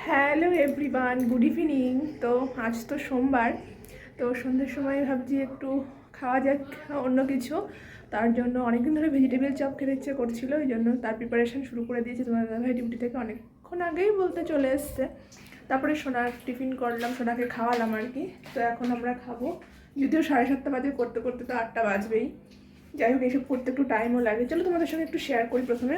Hello everyone, good evening. তো আজ তো সোমবার, তো সন্ধ্যের সময় ভাবছি একটু খাওয়া যাক অন্য কিছু। তার জন্য অনেকদিন ধরে ভেজিটেবল চপ খেতে ইচ্ছে করছিল, এই জন্য তার প্রিপারেশান শুরু করে দিয়েছি। তোমার দাদাভাই ডিউটি থেকে অনেকক্ষণ আগেই বলতে চলে এসছে। তারপরে সোনার টিফিন করলাম, সোনাকে খাওয়ালাম আর কি। তো এখন আমরা খাবো, যদিও 7:30 বাজে, করতে করতে তো 8টা বাজবেই। যাই হোক, এইসব করতে একটু টাইমও লাগে। চলো তোমাদের সঙ্গে একটু শেয়ার করি। প্রথমে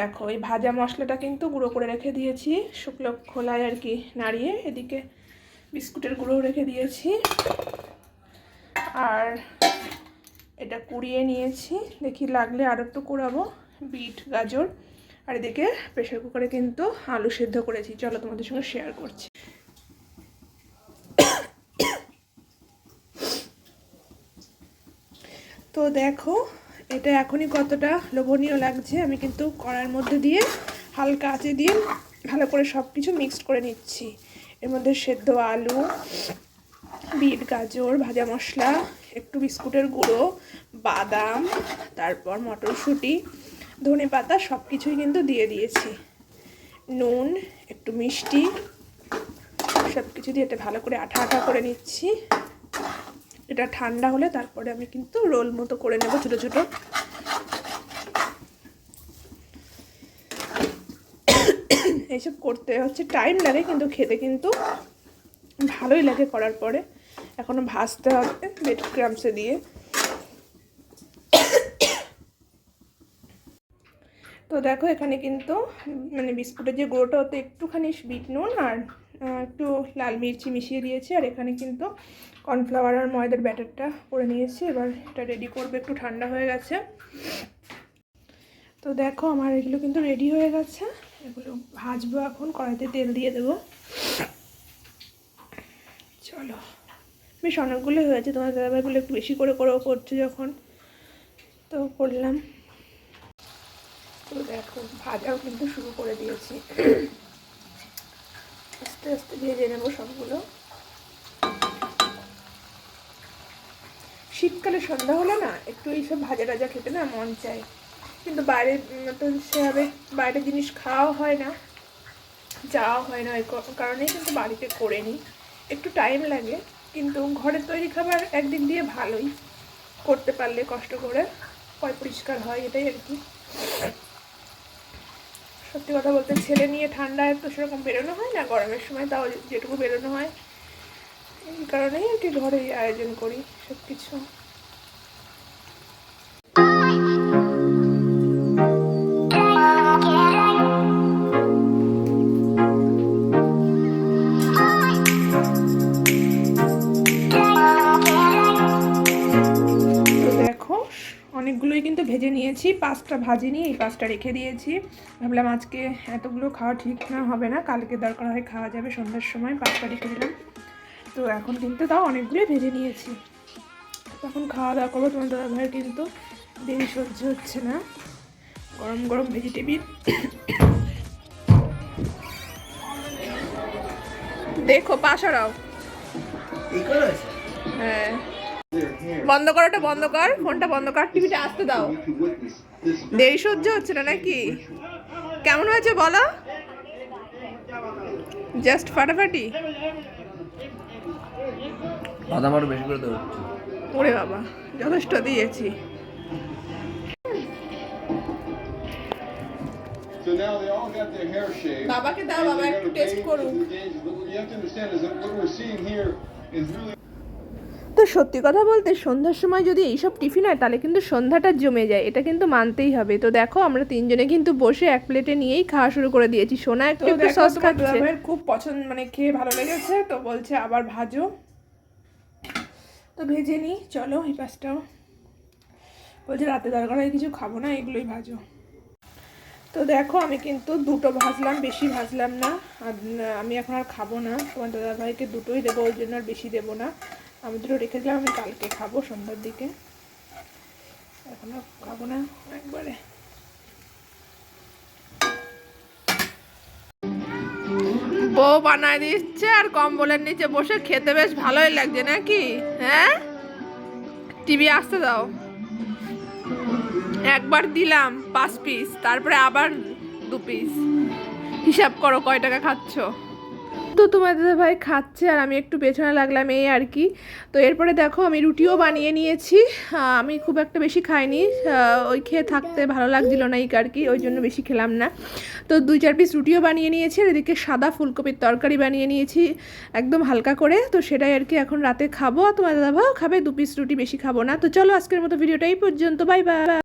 দেখো, এই ভাজা মশলাটা কিন্তু গুঁড়ো করে রেখে দিয়েছি, শুকনো খোলায় আর কি নাড়িয়ে। এদিকে বিস্কুটের গুঁড়ো রেখে দিয়েছি, আর এটা কুড়িয়ে নিয়েছি। দেখি লাগলে আর একটু কুড়াবো। বিট, গাজর, আর এদিকে প্রেশার কুকারে কিন্তু আলু সেদ্ধ করেছি। চলো তোমাদের সঙ্গে শেয়ার করছি। তো দেখো, এটা এখনই কতটা লোভনীয় লাগছে। আমি কিন্তু কড়াইয়ের মধ্যে দিয়ে হালকা আঁচে দিয়ে ভালো করে সব কিছু মিক্সড করে নিচ্ছি। এর মধ্যে সেদ্ধ আলু, বিট, গাজর, ভাজা মশলা, একটু বিস্কুটের গুঁড়ো, বাদাম, তারপর মটরশুঁটি, ধনে পাতা, সব কিছুই কিন্তু দিয়ে দিয়েছি। নুন, একটু মিষ্টি, সব কিছু দিয়ে এটা ভালো করে আঠা আঠা করে নিচ্ছি। এটা ঠান্ডা হলে তারপরে আমি কিন্তু রোল মতো করে নেব ছোটো ছোটো। এইসব করতে হচ্ছে টাইম লাগে, কিন্তু খেতে কিন্তু ভালোই লাগে করার পরে। এখনও ভাজতে হবে ব্রেড ক্রাম্বসে দিয়ে। তো দেখো, এখানে কিন্তু মানে বিস্কুটের যে গুঁড়োটা, ওতে একটুখানি বিট নুন আর একটু লাল মির্চি মিশিয়ে দিয়েছি। আর এখানে কিন্তু কর্নফ্লাওয়ার আর ময়দার ব্যাটারটা করে নিয়েছি। এবার এটা রেডি করবে, একটু ঠান্ডা হয়ে গেছে। তো দেখো, আমার এগুলো কিন্তু রেডি হয়ে গেছে। এগুলো ভাজবো এখন, কড়াইতে তেল দিয়ে দেবো। চলো, বেশ অনেকগুলো হয়েছে। তোমার দাদাভাইগুলো একটু বেশি করে করছো যখন, তো করলাম। তো দেখো, ভাজাও কিন্তু শুরু করে দিয়েছি। আস্তে আস্তে ভেজে নেবো সবগুলো। শীতকালে সন্ধ্যা হলে না একটু এইসব ভাজা টাজা খেতে না মন চায়, কিন্তু বাইরে তো সেভাবে বাইরের জিনিস খাওয়া হয় না, যাওয়া হয় না। এই কারণেই কিন্তু বাড়িতে করে নিই। একটু টাইম লাগে, কিন্তু ঘরের তৈরি খাবার একদিক দিয়ে ভালোই, করতে পারলে কষ্ট করে পরিষ্কার হয়, এটাই আর কি। সত্যি কথা বলতে, ছেলে নিয়ে ঠান্ডায় তো সেরকম বেরোনো হয় না, গরমের সময় তাও যেটুকু বেরোনো হয়। এই কারণেই আর কি ঘরেই আয়োজন করি সব কিছু। অনেকগুলোই কিন্তু ভেজে নিয়েছি, 5টা ভাজিনি, এই 5টা রেখে দিয়েছি। ভাবলাম আজকে এতগুলো খাওয়া ঠিক না, হবে না, কালকে দরকার হয় খাওয়া যাবে সন্ধ্যার সময়। 5টা রেখে দিলাম। তো এখন কিন্তু তাও অনেকগুলোই ভেজে নিয়েছি। তখন খাওয়া দাওয়া করবো। তোমার দাদাভাইয়ের কিন্তু দেরি সহ্য হচ্ছে না, গরম গরম ভেজিটেবিল। দেখো, পাশারাও। হ্যাঁ, বন্ধ কর, ওটা বন্ধ কর, ফোনটা বন্ধ কর, টিভিটা আসতে দাও। দেরি সহ্য হচ্ছে না নাকি? কেমন হয়েছে বলো? জাস্ট ফাটাফাটি। বাদাম আরো বেশি করে দেবো। ওরে বাবা, যথেষ্ট দিয়েছি। বাবাকে দাও, বাবা একটু টেস্ট করুক। তো সত্যি কথা বলতে, সন্ধ্যার সময় যদি এইসব টিফিন হয় তাহলে কিন্তু সন্ধ্যাটা জমে যায়, এটা কিন্তু মানতেই হবে। তো দেখো, আমরা তিনজনে কিন্তু বসে এক প্লেটে নিয়েই খাওয়া শুরু করে দিয়েছি। সোনা একটু একটু সস খাচ্ছে, খুব পছন্দ, মানে খেয়ে ভালো লেগেছে, তো বলছে আবার ভাজো। তো ভেজে নিই, চলো। এই পাশটাও বলছে রাতে দরকার হয় কিছু খাবো না, এগুলোই ভাজো। তো দেখো, আমি কিন্তু 2টো ভাজলাম, বেশি ভাজলাম না। আর আমি এখন আর খাবো না, তোমার দাদাভাইকে 2টোই দেবো, ওই জন্য আর বেশি দেবো না। আমি 2টো রেখে দিলাম, আমি কালকে খাবো সন্ধ্যার দিকে, এখন আর খাবো না একবারে। বউ বানায় দিচ্ছে আর কম্বলের নিচে বসে খেতে বেশ ভালোই লাগছে নাকি? হ্যাঁ, টিভি আসতে দাও। একবার দিলাম 5 পিস, তারপরে আবার 2 পিস। হিসাব করো কয় টাকা খাচ্ছ। তো তোমার দাদা ভাই খাচ্ছে আর আমি একটু পেছনে লাগলাম এই আর কি। তো এরপরে দেখো আমি রুটিও বানিয়ে নিয়েছি। আমি খুব একটা বেশি খাইনি, ওই খেয়ে থাকতে ভালো লাগছিল না এই আর কি, ওই জন্য বেশি খেলাম না। তো 2-4 পিস রুটিও বানিয়ে নিয়েছি আর এদিকে সাদা ফুলকপির তরকারি বানিয়ে নিয়েছি একদম হালকা করে। তো সেটাই আর কি এখন রাতে খাবো। আর তোমার দাদা ভাইও খাবে 2 পিস রুটি, বেশি খাবো না। তো চলো আজকের মতো ভিডিওটা এই পর্যন্ত, বাই বাই।